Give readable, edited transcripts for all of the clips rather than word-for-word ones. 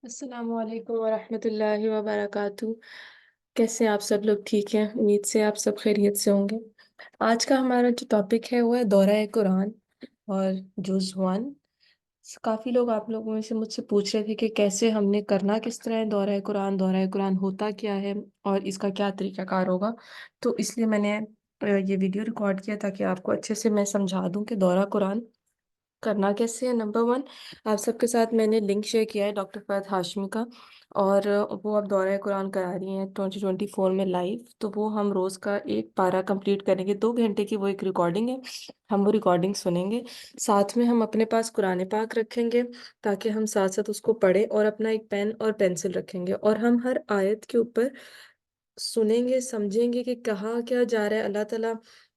السلام علیکم ورحمۃ اللہ وبرکاتہ۔ کیسے ہیں آپ سب لوگ؟ ٹھیک ہیں؟ امید سے آپ سب خیریت سے ہوں گے۔ آج کا ہمارا جو ٹاپک ہے وہ ہے دورہ قرآن اور جز 1۔ کافی لوگ آپ لوگوں میں سے مجھ سے پوچھ رہے تھے کہ کیسے ہم نے کرنا کس طرح ہے دورہ قرآن ہوتا کیا ہے اور اس کا کیا طریقہ کار ہوگا۔ تو اس لیے میں نے یہ ویڈیو ریکارڈ کیا تاکہ آپ کو اچھے سے میں سمجھا دوں کہ دورہ قرآن کرنا کیسے ہے۔ نمبر 1، آپ سب کے ساتھ میں نے لنک شیئر کیا ہے ڈاکٹر فہد ہاشمی کا، اور وہ اب دورہ قرآن کرا رہی ہیں 2024 میں لائیو۔ تو وہ ہم روز کا ایک پارہ کمپلیٹ کریں گے، 2 گھنٹے کی وہ ایک ریکارڈنگ ہے، ہم وہ ریکارڈنگ سنیں گے۔ ساتھ میں ہم اپنے پاس قرآن پاک رکھیں گے تاکہ ہم ساتھ ساتھ اس کو پڑھیں، اور اپنا ایک پین اور پینسل رکھیں گے، اور ہم ہر آیت کے اوپر سنیں گے، سمجھیں گے کہ کہا کیا جا رہا ہے، اللہ تعالیٰ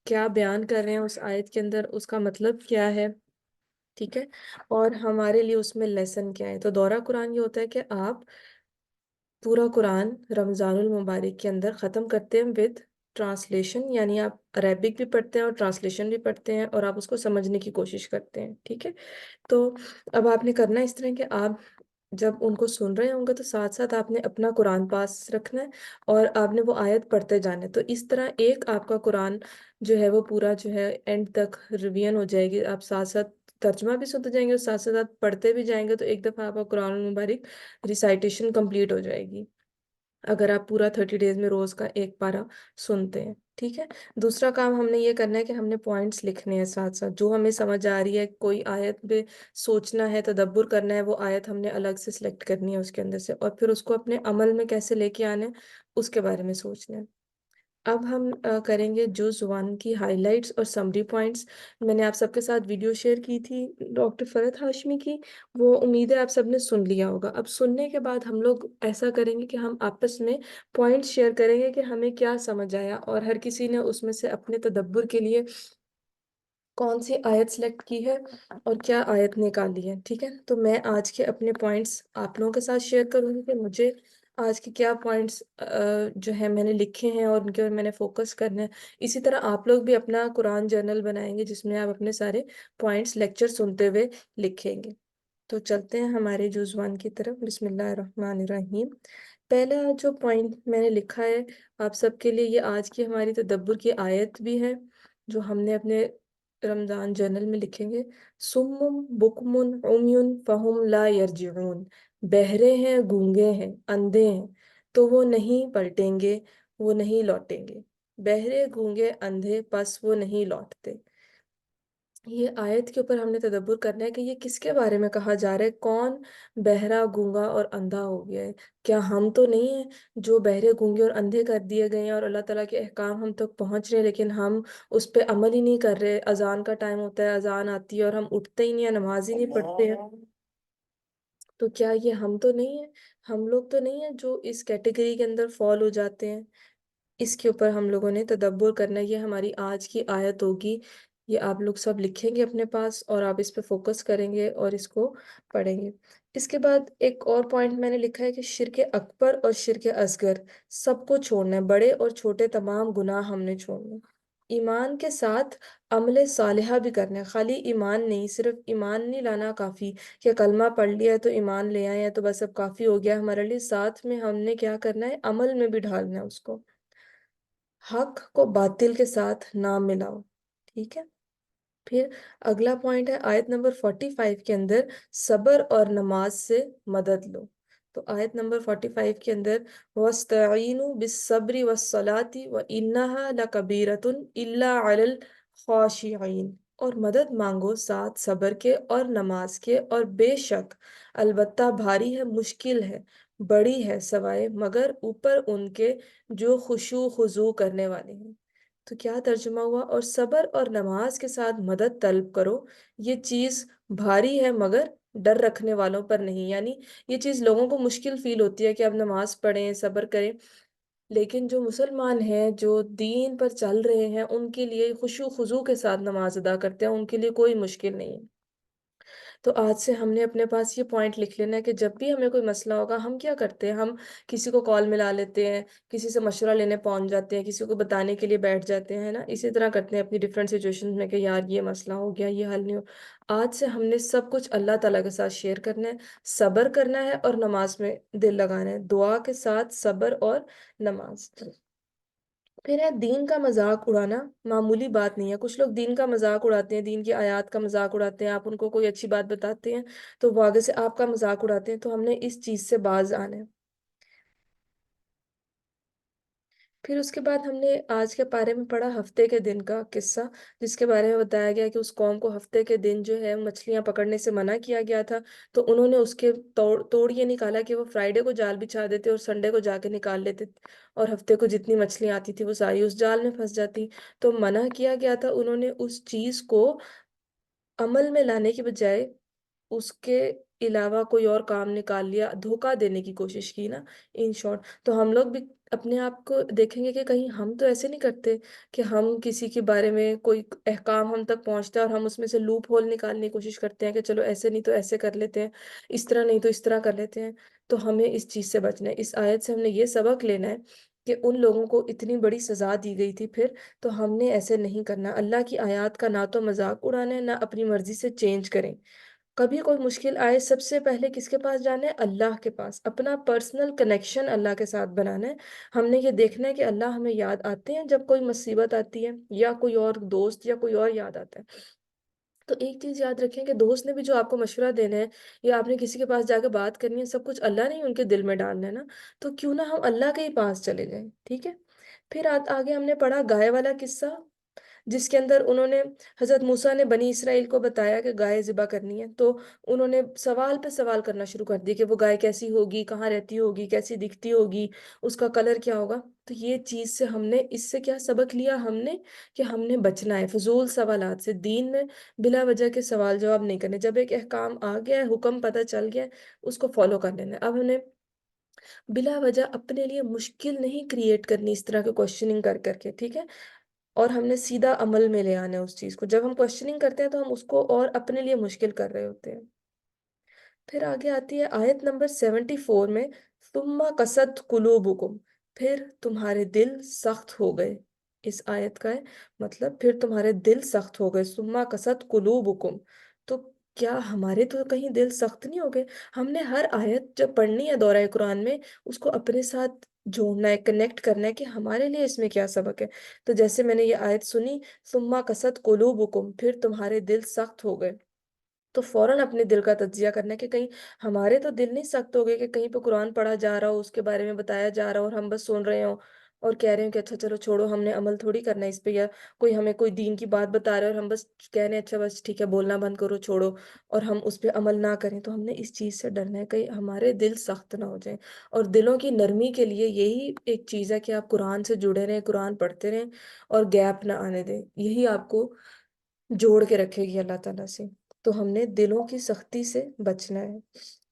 کیا بیان کر رہے ہیں اس آیت کے اندر، اس کا مطلب کیا ہے، ٹھیک ہے، اور ہمارے لیے اس میں لیسن کیا ہے۔ تو دورہ قرآن یہ ہوتا ہے کہ آپ پورا قرآن رمضان المبارک کے اندر ختم کرتے ہیں ود ٹرانسلیشن، یعنی آپ عربک بھی پڑھتے ہیں اور ٹرانسلیشن بھی پڑھتے ہیں، اور آپ اس کو سمجھنے کی کوشش کرتے ہیں، ٹھیک ہے۔ تو اب آپ نے کرنا اس طرح کہ آپ جب ان کو سن رہے ہوں گے تو ساتھ ساتھ آپ نے اپنا قرآن پاس رکھنا ہے اور آپ نے وہ آیت پڑھتے جانا ہے۔ تو اس طرح ایک آپ کا قرآن جو ہے وہ پورا جو ہے اینڈ تک ریویژن ہو جائے گی، آپ ساتھ ساتھ ترجمہ بھی سنتے جائیں گے اور ساتھ ساتھ آپ پڑھتے بھی جائیں گے، تو ایک دفعہ آپ کا قرآن المبارک ریسائٹیشن کمپلیٹ ہو جائے گی، اگر آپ پورا 30 ڈیز میں روز کا ایک پارہ سنتے ہیں، ٹھیک ہے۔ دوسرا کام ہم نے یہ کرنا ہے کہ ہم نے پوائنٹس لکھنے ہیں ساتھ ساتھ، جو ہمیں سمجھ آ رہی ہے، کوئی آیت پہ سوچنا ہے، تدبر کرنا ہے، وہ آیت ہم نے الگ سے سلیکٹ کرنی ہے اس کے اندر سے، اور پھر اس کو اپنے عمل میں کیسے لے کے آنا ہے اس کے بارے میں سوچنا ہے۔ اب ہم کریں گے جز 1 کی ہائی لائٹس اور سمری پوائنٹس۔ میں نے آپ سب کے ساتھ ویڈیو شیئر کی تھی ڈاکٹر فرحت ہاشمی کی، وہ امید ہے آپ سب نے سن لیا ہوگا۔ اب سننے کے بعد ہم لوگ ایسا کریں گے کہ ہم آپس میں پوائنٹس شیئر کریں گے کہ ہمیں کیا سمجھ آیا، اور ہر کسی نے اس میں سے اپنے تدبر کے لیے کون سی آیت سلیکٹ کی ہے اور کیا آیت نکالی ہے، ٹھیک ہے۔ تو میں آج کے اپنے پوائنٹس آپ لوگوں کے ساتھ شیئر کروں گی کہ مجھے آج کے کیا پوائنٹس جو ہیں میں نے لکھے ہیں اور ان کے اوپر میں نے فوکس کرنا ہے۔ اسی طرح آپ لوگ بھی اپنا قرآن جرنل بنائیں گے جس میں آپ اپنے سارے پوائنٹس لیکچر سنتے ہوئے لکھیں گے۔ تو چلتے ہیں ہمارے جز 1 کی طرف۔ بسم اللہ الرحمن الرحیم۔ پہلا جو پوائنٹ میں نے لکھا ہے آپ سب کے لیے، یہ آج کی ہماری تدبر کی آیت بھی ہے جو ہم نے اپنے رمضان جرنل میں لکھیں گے۔ سم بکم عمی فہم لا یرجعون، بہرے ہیں، گونگے ہیں، اندھے ہیں، تو وہ نہیں پلٹیں گے، وہ نہیں لوٹیں گے۔ بہرے، گونگے، اندھے، پس وہ نہیں لوٹتے۔ یہ آیت کے اوپر ہم نے تدبر کرنا ہے کہ یہ کس کے بارے میں کہا جا رہا ہے، کون بہرا، گونگا اور اندھا ہو گیا ہے؟ کیا ہم تو نہیں ہیں جو بہرے، گونگے اور اندھے کر دیے گئے ہیں اور اللہ تعالیٰ کے احکام ہم تک پہنچ رہے ہیں لیکن ہم اس پہ عمل ہی نہیں کر رہے؟ اذان کا ٹائم ہوتا ہے، اذان آتی ہے اور ہم اٹھتے ہی نہیں ہیں، نماز ہی نہیں پڑھتے ہیں۔ تو کیا یہ ہم تو نہیں ہیں، ہم لوگ تو نہیں ہیں جو اس کیٹیگری کے اندر فال ہو جاتے ہیں؟ اس کے اوپر ہم لوگوں نے تدبر کرنا ہے۔ یہ ہماری آج کی آیت ہوگی، یہ آپ لوگ سب لکھیں گے اپنے پاس اور آپ اس پہ فوکس کریں گے اور اس کو پڑھیں گے۔ اس کے بعد ایک اور پوائنٹ میں نے لکھا ہے کہ شرک اکبر اور شرک اصغر سب کو چھوڑنا ہے، بڑے اور چھوٹے تمام گناہ ہم نے چھوڑنے ہیں۔ ایمان کے ساتھ عمل صالحہ بھی کرنا ہے، خالی ایمان نہیں، صرف ایمان نہیں لانا کافی کہ کلمہ پڑھ لیا ہے تو ایمان لے آئے ہیں تو بس اب کافی ہو گیا ہمارے لیے، ساتھ میں ہم نے کیا کرنا ہے، عمل میں بھی ڈھالنا ہے اس کو۔ حق کو باطل کے ساتھ نہ ملاؤ، ٹھیک ہے۔ پھر اگلا پوائنٹ ہے آیت نمبر 45 کے اندر، صبر اور نماز سے مدد لو۔ تو آیت نمبر 45 کے اندر وَاسْتَعِینُوا بِالصَّبْرِ وَالصَّلَاةِ وَإِنَّهَا لَكَبِیرَةٌ إِلَّا عَلَى الْخَاشِعِينَ، اور مدد مانگو ساتھ صبر کے اور نماز کے، اور بے شک البتہ بھاری ہے، مشکل ہے، بڑی ہے، سوائے مگر اوپر ان کے جو خشوع خضوع کرنے والے ہیں۔ تو کیا ترجمہ ہوا؟ اور صبر اور نماز کے ساتھ مدد طلب کرو، یہ چیز بھاری ہے مگر ڈر رکھنے والوں پر نہیں، یعنی یہ چیز لوگوں کو مشکل فیل ہوتی ہے کہ اب نماز پڑھیں، صبر کریں، لیکن جو مسلمان ہیں، جو دین پر چل رہے ہیں، ان کے لیے خشوع خضوع کے ساتھ نماز ادا کرتے ہیں، ان کے لیے کوئی مشکل نہیں ہے۔ تو آج سے ہم نے اپنے پاس یہ پوائنٹ لکھ لینا ہے کہ جب بھی ہمیں کوئی مسئلہ ہوگا ہم کیا کرتے ہیں، ہم کسی کو کال ملا لیتے ہیں، کسی سے مشورہ لینے پہنچ جاتے ہیں، کسی کو بتانے کے لیے بیٹھ جاتے ہیں نا، اسی طرح کرتے ہیں اپنی ڈفرینٹ سچویشن میں کہ یار یہ مسئلہ ہو گیا، یہ حل نہیں ہو۔ آج سے ہم نے سب کچھ اللہ تعالیٰ کے ساتھ شیئر کرنا ہے، صبر کرنا ہے اور نماز میں دل لگانا ہے، دعا کے ساتھ صبر اور نماز۔ پھر ہے دین کا مذاق اڑانا معمولی بات نہیں ہے۔ کچھ لوگ دین کا مذاق اڑاتے ہیں، دین کی آیات کا مذاق اڑاتے ہیں، آپ ان کو کوئی اچھی بات بتاتے ہیں تو وہ آگے سے آپ کا مذاق اڑاتے ہیں، تو ہم نے اس چیز سے باز آنا ہے۔ پھر اس کے بعد ہم نے آج کے پارے میں پڑھا ہفتے کے دن کا قصہ، جس کے بارے میں بتایا گیا کہ اس قوم کو ہفتے کے دن جو ہے مچھلیاں پکڑنے سے منع کیا گیا تھا، تو انہوں نے اس کے توڑ یہ نکالا کہ وہ فرائیڈے کو جال بچھا دیتے اور سنڈے کو جا کے نکال لیتے، اور ہفتے کو جتنی مچھلیاں آتی تھی وہ ساری اس جال میں پھنس جاتی۔ تو منع کیا گیا تھا، انہوں نے اس چیز کو عمل میں لانے کی بجائے اس کے علاوہ کوئی اور کام نکال لیا، دھوکہ دینے کی کوشش کی نا، ان شارٹ۔ تو ہم لوگ بھی اپنے آپ کو دیکھیں گے کہ کہیں ہم تو ایسے نہیں کرتے کہ ہم کسی کے بارے میں کوئی احکام ہم تک پہنچتا ہے اور ہم اس میں سے لوپ ہول نکالنے کی کوشش کرتے ہیں کہ چلو ایسے نہیں تو ایسے کر لیتے ہیں، اس طرح نہیں تو اس طرح کر لیتے ہیں۔ تو ہمیں اس چیز سے بچنا ہے۔ اس آیت سے ہم نے یہ سبق لینا ہے کہ ان لوگوں کو اتنی بڑی سزا دی گئی تھی، پھر تو ہم نے ایسے نہیں کرنا۔ اللہ کی آیات کا نہ تو مذاق اڑانا ہے، نہ اپنی مرضی سے چینج کریں۔ کبھی کوئی مشکل آئے سب سے پہلے کس کے پاس جانا ہے؟ اللہ کے پاس۔ اپنا پرسنل کنیکشن اللہ کے ساتھ بنانا ہے۔ ہم نے یہ دیکھنا ہے کہ اللہ ہمیں یاد آتے ہیں جب کوئی مصیبت آتی ہے، یا کوئی اور دوست یا کوئی اور یاد آتا ہے۔ تو ایک چیز یاد رکھیں کہ دوست نے بھی جو آپ کو مشورہ دینا ہے یا آپ نے کسی کے پاس جا کے بات کرنی ہے، سب کچھ اللہ نے ہی ان کے دل میں ڈالنا ہے نا، تو کیوں نہ ہم اللہ کے ہی پاس چلے جائیں، ٹھیک ہے؟ پھر آگے ہم نے پڑھا گائے والا قصہ، جس کے اندر انہوں نے حضرت موسیٰ نے بنی اسرائیل کو بتایا کہ گائے ذبح کرنی ہے، تو انہوں نے سوال پہ سوال کرنا شروع کر دیا کہ وہ گائے کیسی ہوگی، کہاں رہتی ہوگی، کیسی دکھتی ہوگی، اس کا کلر کیا ہوگا۔ تو یہ چیز سے ہم نے اس سے کیا سبق لیا ہم نے، کہ ہم نے بچنا ہے فضول سوالات سے، دین میں بلا وجہ کے سوال جواب نہیں کرنے۔ جب ایک احکام آ گیا ہے، حکم پتہ چل گیا ہے، اس کو فالو کر لینا ہے۔ اب ہمیں بلا وجہ اپنے لیے مشکل نہیں کریٹ کرنی اس طرح کے کوشچننگ کر کر کے، ٹھیک ہے؟ اور ہم نے سیدھا عمل میں لے آنا ہے اس چیز کو۔ جب ہم کوشچننگ کرتے ہیں تو ہم اس کو اور اپنے لیے مشکل کر رہے ہوتے ہیں۔ پھر آگے آتی ہے آیت نمبر 74 میں، ثم قست قلوبکم، پھر تمہارے دل سخت ہو گئے۔ اس آیت کا ہے مطلب پھر تمہارے دل سخت ہو گئے، ثم قست قلوبکم۔ تو کیا ہمارے تو کہیں دل سخت نہیں ہو گئے؟ ہم نے ہر آیت جب پڑھنی ہے دورہ قرآن میں، اس کو اپنے ساتھ جوڑنا ہے، کنیکٹ کرنا ہے کہ ہمارے لیے اس میں کیا سبق ہے۔ تو جیسے میں نے یہ آیت سنی، ثم قست قلوبکم، پھر تمہارے دل سخت ہو گئے، تو فوراً اپنے دل کا تجزیہ کرنا ہے کہ کہیں ہمارے تو دل نہیں سخت ہو گئے کہ کہیں پہ قرآن پڑھا جا رہا ہو، اس کے بارے میں بتایا جا رہا ہو اور ہم بس سن رہے ہوں اور کہہ رہے ہیں کہ اچھا چلو چھوڑو، ہم نے عمل تھوڑی کرنا ہے اس پہ، یا کوئی ہمیں کوئی دین کی بات بتا رہا ہے اور ہم بس کہہ رہے ہیں اچھا بس ٹھیک ہے بولنا بند کرو چھوڑو، اور ہم اس پہ عمل نہ کریں۔ تو ہم نے اس چیز سے ڈرنا ہے کہیں ہمارے دل سخت نہ ہو جائیں۔ اور دلوں کی نرمی کے لیے یہی ایک چیز ہے کہ آپ قرآن سے جڑے رہیں، قرآن پڑھتے رہیں اور گیپ نہ آنے دیں، یہی آپ کو جوڑ کے رکھے گی اللہ تعالیٰ سے۔ تو ہم نے دلوں کی سختی سے بچنا ہے۔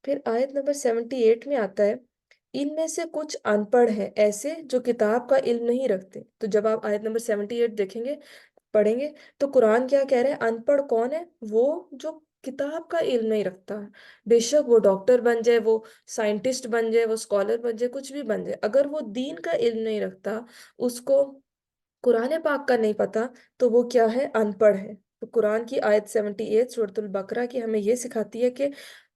پھر آیت نمبر 78 میں آتا ہے، ان میں سے کچھ ان پڑھ ہیں ایسے جو کتاب کا علم نہیں رکھتے۔ تو جب آپ آیت نمبر 78 دیکھیں گے، پڑھیں گے، تو قرآن کیا کہہ رہے ہیں؟ ان پڑھ کون ہے؟ وہ جو کتاب کا علم نہیں رکھتا۔ بے شک وہ ڈاکٹر بن جائے، وہ سائنٹسٹ بن جائے، وہ اسکالر بن جائے، کچھ بھی بن جائے، اگر وہ دین کا علم نہیں رکھتا، اس کو قرآن پاک کا نہیں پتا، تو وہ کیا ہے؟ ان پڑھ ہے۔ تو قرآن کی آیت 78 سورۃ البقرہ کی ہمیں یہ سکھاتی ہے کہ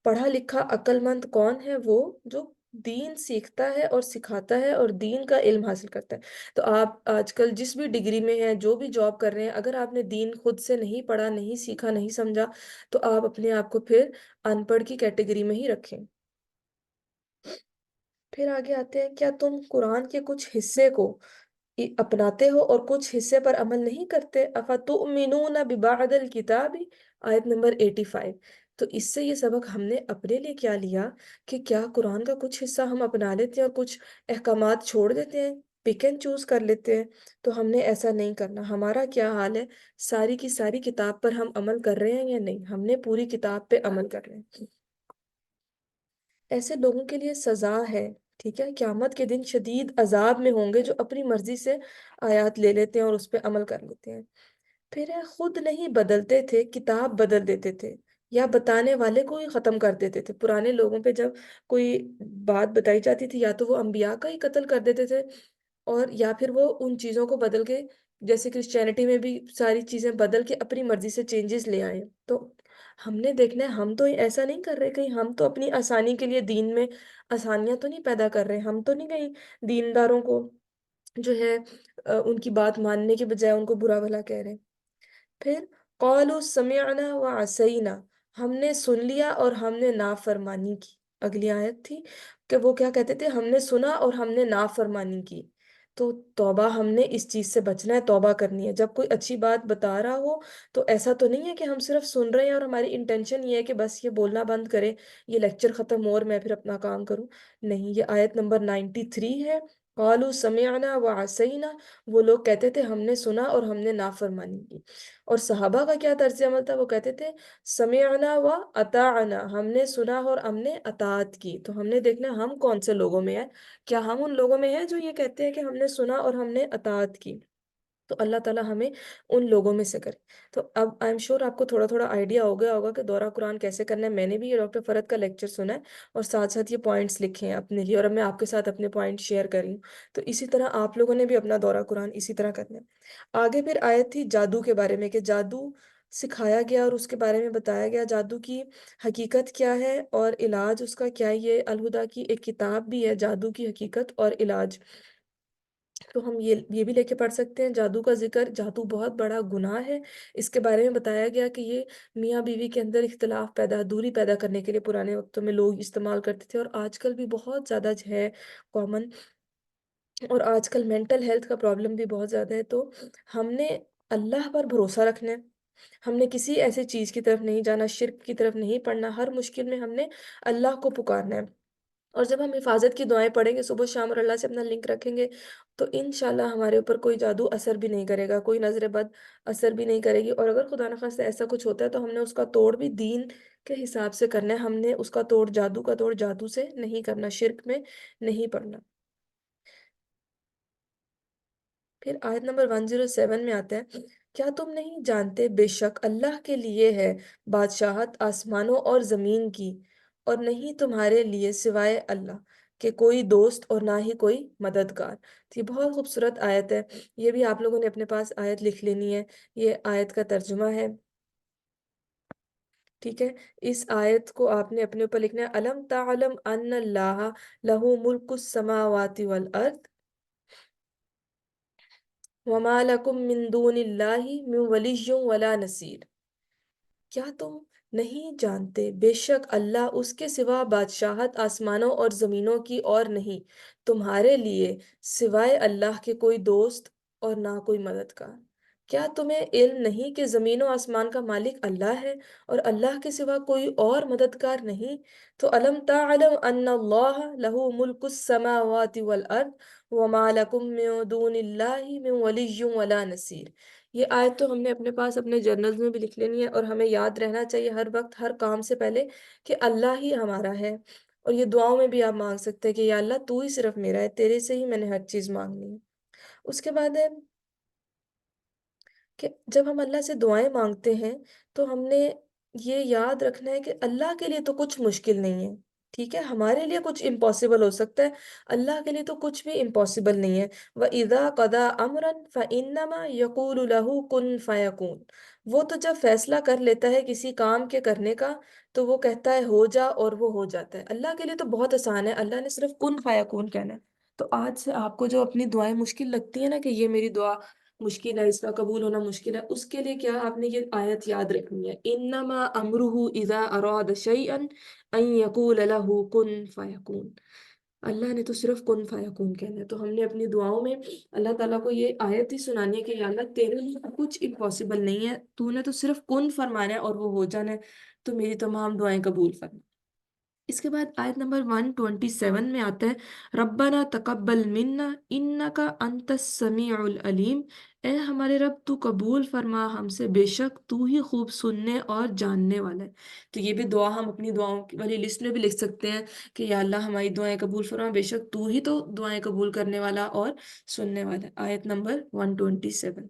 پڑھا لکھا عقل مند کون ہے؟ وہ جو دین سیکھتا ہے اور سکھاتا ہے اور دین کا علم حاصل کرتا ہے۔ تو آپ آج کل جس بھی ڈگری میں ہیں، جو بھی جاب کر رہے ہیں، اگر آپ نے دین خود سے نہیں پڑھا، نہیں سیکھا، نہیں سمجھا، تو آپ اپنے آپ کو پھر ان پڑھ کی کیٹیگری میں ہی رکھیں۔ پھر آگے آتے ہیں، کیا تم قرآن کے کچھ حصے کو اپناتے ہو اور کچھ حصے پر عمل نہیں کرتے؟ افتؤمنون ببعض الکتاب، آیت نمبر 85۔ تو اس سے یہ سبق ہم نے اپنے لیے کیا لیا کہ کیا قرآن کا کچھ حصہ ہم اپنا لیتے ہیں اور کچھ احکامات چھوڑ دیتے ہیں، پک اینڈ چوز کر لیتے ہیں؟ تو ہم نے ایسا نہیں کرنا۔ ہمارا کیا حال ہے؟ ساری کی ساری کتاب پر ہم عمل کر رہے ہیں یا نہیں؟ ہم نے پوری کتاب پہ عمل کر رہے ہیں۔ ایسے لوگوں کے لیے سزا ہے، ٹھیک ہے؟ قیامت کے دن شدید عذاب میں ہوں گے جو اپنی مرضی سے آیات لے لیتے ہیں اور اس پہ عمل کر لیتے ہیں۔ پھر ہے، خود نہیں بدلتے تھے، کتاب بدل دیتے تھے۔ یا بتانے والے کو ہی ختم کر دیتے تھے۔ پرانے لوگوں پہ جب کوئی بات بتائی جاتی تھی، یا تو وہ انبیاء کا ہی قتل کر دیتے تھے، اور یا پھر وہ ان چیزوں کو بدل کے، جیسے کرسچینٹی میں بھی ساری چیزیں بدل کے اپنی مرضی سے چینجز لے آئے۔ تو ہم نے دیکھنا ہے، ہم تو ایسا نہیں کر رہے کہیں، ہم تو اپنی آسانی کے لیے دین میں آسانیاں تو نہیں پیدا کر رہے، ہم تو نہیں کہیں دینداروں کو جو ہے ان کی بات ماننے کے بجائے ان کو برا بھلا کہہ رہے ہیں۔ پھر قالوا سمعنا وعصینا، ہم نے سن لیا اور ہم نے نافرمانی کی۔ اگلی آیت تھی کہ وہ کیا کہتے تھے، ہم نے سنا اور ہم نے نافرمانی کی۔ تو توبہ، ہم نے اس چیز سے بچنا ہے، توبہ کرنی ہے۔ جب کوئی اچھی بات بتا رہا ہو تو ایسا تو نہیں ہے کہ ہم صرف سن رہے ہیں اور ہماری انٹینشن یہ ہے کہ بس یہ بولنا بند کرے، یہ لیکچر ختم ہو اور میں پھر اپنا کام کروں۔ نہیں، یہ آیت نمبر 93 ہے، قالوا سمعنا وعصینا، وہ لوگ کہتے تھے ہم نے سنا اور ہم نے نافرمانی کی۔ اور صحابہ کا کیا طرز عمل تھا، وہ کہتے تھے سمعنا و اطاعنا، ہم نے سنا اور ہم نے اطاعت کی۔ تو ہم نے دیکھنا ہم کون سے لوگوں میں ہیں، کیا ہم ان لوگوں میں ہیں جو یہ کہتے ہیں کہ ہم نے سنا اور ہم نے اطاعت کی؟ تو اللہ تعالیٰ ہمیں ان لوگوں میں سے کرے۔ تو اب آئی ایم شیور آپ کو تھوڑا تھوڑا آئیڈیا ہو گیا ہوگا کہ دورہ قرآن کیسے کرنا ہے۔ میں نے بھی یہ ڈاکٹر فرد کا لیکچر سنا ہے اور ساتھ ساتھ یہ پوائنٹس لکھے ہیں اپنے لیے، اور اب میں آپ کے ساتھ اپنے پوائنٹ شیئر کر رہی ہوں۔ تو اسی طرح آپ لوگوں نے بھی اپنا دورہ قرآن اسی طرح کرنا ہے۔ آگے پھر آیت تھی جادو کے بارے میں، کہ جادو سکھایا گیا اور اس کے بارے میں بتایا گیا، جادو کی حقیقت کیا ہے اور علاج اس کا کیا ہے۔ یہ الہدا کی ایک کتاب بھی ہے، جادو کی حقیقت اور علاج۔ تو ہم یہ بھی لے کے پڑھ سکتے ہیں جادو کا ذکر۔ جادو بہت بڑا گناہ ہے، اس کے بارے میں بتایا گیا کہ یہ میاں بیوی کے اندر اختلاف پیدا، دوری پیدا کرنے کے لیے پرانے وقتوں میں لوگ استعمال کرتے تھے، اور آج کل بھی بہت زیادہ ہے کامن۔ اور آج کل مینٹل ہیلتھ کا پرابلم بھی بہت زیادہ ہے۔ تو ہم نے اللہ پر بھروسہ رکھنا ہے، ہم نے کسی ایسے چیز کی طرف نہیں جانا، شرک کی طرف نہیں پڑھنا۔ ہر مشکل میں ہم نے اللہ کو پکارنا ہے، اور جب ہم حفاظت کی دعائیں پڑھیں گے صبح شام اور اللہ سے اپنا لنک رکھیں گے، تو انشاءاللہ ہمارے اوپر کوئی جادو اثر بھی نہیں کرے گا، کوئی نظر بد اثر بھی نہیں کرے گی۔ اور اگر خدا نخواستہ ایسا کچھ ہوتا ہے تو ہم نے اس کا توڑ بھی دین کے حساب سے کرنا ہے، ہم نے اس کا توڑ، جادو کا توڑ جادو سے نہیں کرنا، شرک میں نہیں پڑنا۔ پھر آیت نمبر 107 میں آتا ہے، کیا تم نہیں جانتے بے شک اللہ کے لیے ہے بادشاہت آسمانوں اور زمین کی، اور نہیں تمہارے لیے سوائے اللہ کہ کوئی دوست اور نہ ہی کوئی مددگار۔ تو یہ بہت خوبصورت آیت ہے، یہ بھی آپ لوگوں نے اپنے پاس آیت لکھ لینی ہے، یہ آیت کا ترجمہ ہے، ٹھیک ہے۔ اس آیت کو آپ نے اپنے اوپر لکھنا ہے، الم تعلم ان اللہ لہ ملک السماوات والارض وما لکم من دون اللہ من ولی ولا نصیر۔ کیا تم نہیں جانتے بے شک اللہ، اس کے سوا بادشاہت آسمانوں اور زمینوں کی اور نہیں تمہارے لیے سوائے اللہ کے کوئی دوست اور نہ کوئی مددگار۔ کیا تمہیں علم نہیں کہ زمین و آسمان کا مالک اللہ ہے اور اللہ کے سوا کوئی اور مددگار نہیں؟ تو الم تعلم ان اللہ لہ ملک السماوات والارض وما لکم من دون اللہ من ولی ولا نصیر۔ یہ آیت تو ہم نے اپنے پاس اپنے جرنلز میں بھی لکھ لینی ہے، اور ہمیں یاد رہنا چاہیے ہر وقت ہر کام سے پہلے کہ اللہ ہی ہمارا ہے۔ اور یہ دعاؤں میں بھی آپ مانگ سکتے ہیں کہ یا اللہ تو ہی صرف میرا ہے، تیرے سے ہی میں نے ہر چیز مانگنی ہے۔ اس کے بعد ہے کہ جب ہم اللہ سے دعائیں مانگتے ہیں تو ہم نے یہ یاد رکھنا ہے کہ اللہ کے لیے تو کچھ مشکل نہیں ہے، ٹھیک ہے؟ ہمارے لیے کچھ امپاسبل ہو سکتا ہے، اللہ کے لیے تو کچھ بھی امپاسبل نہیں ہے۔ وَإِذَا قَضَى أَمْرًا فَإِنَّمَا يَقُولُ لَهُ كُن فَيَكُونُ، وہ تو جب فیصلہ کر لیتا ہے کسی کام کے کرنے کا تو وہ کہتا ہے ہو جا، اور وہ ہو جاتا ہے۔ اللہ کے لیے تو بہت آسان ہے، اللہ نے صرف کن فیکون کہنا ہے۔ تو آج سے آپ کو جو اپنی دعائیں مشکل لگتی ہیں نا، کہ یہ میری دعا مشکل ہے، اس کا قبول ہونا مشکل ہے، اس کے لیے کیا آپ نے یہ آیت یاد رکھنی ہے، انما امرہ اذا اراد شیئا ان یقول له کن فیکون۔ اللہ نے تو صرف کن فیکون کہنا ہے۔ تو ہم نے اپنی دعاؤں میں اللہ تعالیٰ کو یہ آیت ہی سنانی ہے کہ یا اللہ تیرے لیے کچھ امپاسبل نہیں ہے، تو نے تو صرف کن فرمانا ہے اور وہ ہو جانا ہے، تو میری تمام دعائیں قبول فرما۔ اس کے بعد آیت نمبر 127 میں آتا ہے، ربنا تقبل منا انکا انت السمیع العلیم، اے ہمارے رب تو قبول فرما ہم سے، بے شک تو ہی خوب سننے اور جاننے والا ہے۔ تو یہ بھی دعا ہم اپنی دعاؤں والی لسٹ میں بھی لکھ سکتے ہیں کہ یا اللہ ہماری دعائیں قبول فرما، بے شک تو ہی تو دعائیں قبول کرنے والا اور سننے والا ہے۔ آیت نمبر 127۔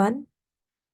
1,